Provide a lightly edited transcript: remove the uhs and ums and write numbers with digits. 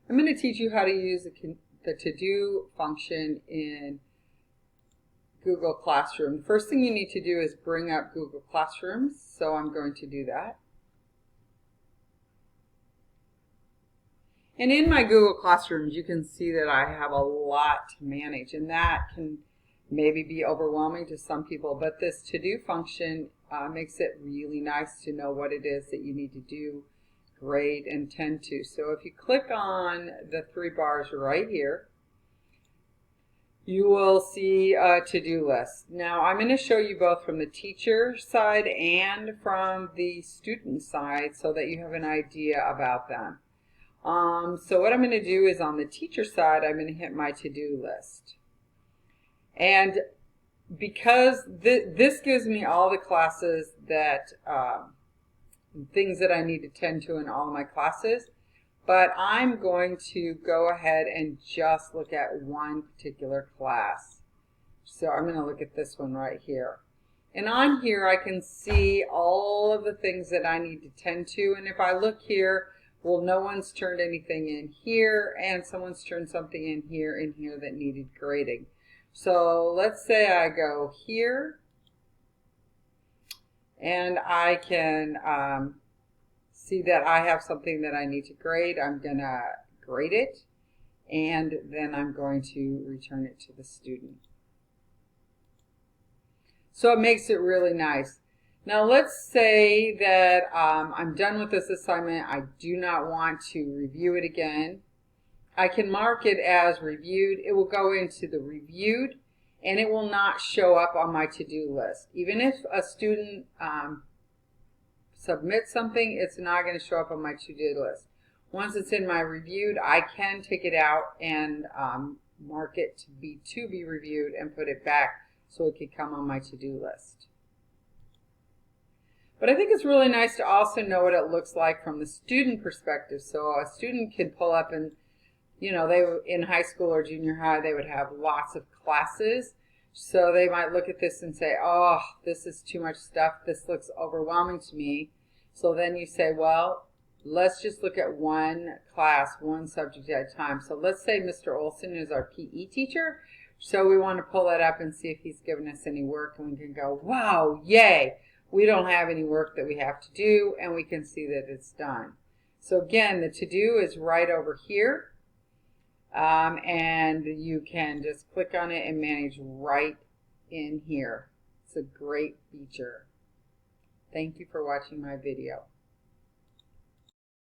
I'm going to teach you how to use the to-do function in Google Classroom. The first thing you need to do is bring up Google Classroom, so I'm going to do that. And in my Google Classrooms, you can see that I have a lot to manage, and that can maybe be overwhelming to some people, but this to-do function makes it really nice to know what it is that you need to do, grade, and tend to. So if you click on the three bars right here, you will see a to-do list. Now I'm going to show you both from the teacher side and from the student side so that you have an idea about them. So what I'm going to do is on the teacher side, I'm going to hit my to-do list. And because this gives me all the classes that, things that I need to tend to in all my classes, but I'm going to go ahead and just look at one particular class. So I'm going to look at this one right here. And on here I can see all of the things that I need to tend to, and if I look here, well, no one's turned anything in here, and someone's turned something in here that needed grading. So let's say I go here, and I can see that I have something that I need to grade. I'm going to grade it, and then I'm going to return it to the student. So it makes it really nice. Now let's say that I'm done with this assignment. I do not want to review it again. I can mark it as reviewed. It will go into the reviewed, and it will not show up on my to-do list. Even if a student submits something, it's not going to show up on my to-do list. Once it's in my reviewed, I can take it out and mark it to be reviewed and put it back so it could come on my to-do list. But I think it's really nice to also know what it looks like from the student perspective. So a student could pull up and, you know, they in high school or junior high, they would have lots of classes. So they might look at this and say, oh, this is too much stuff. This looks overwhelming to me. So then you say, well, let's just look at one class, one subject at a time. So let's say Mr. Olson is our PE teacher. So we want to pull that up and see if he's given us any work, and we can go, wow, yay. We don't have any work that we have to do, and we can see that it's done. So again, the to-do is right over here, and you can just click on it and manage right in here. It's a great feature. Thank you for watching my video.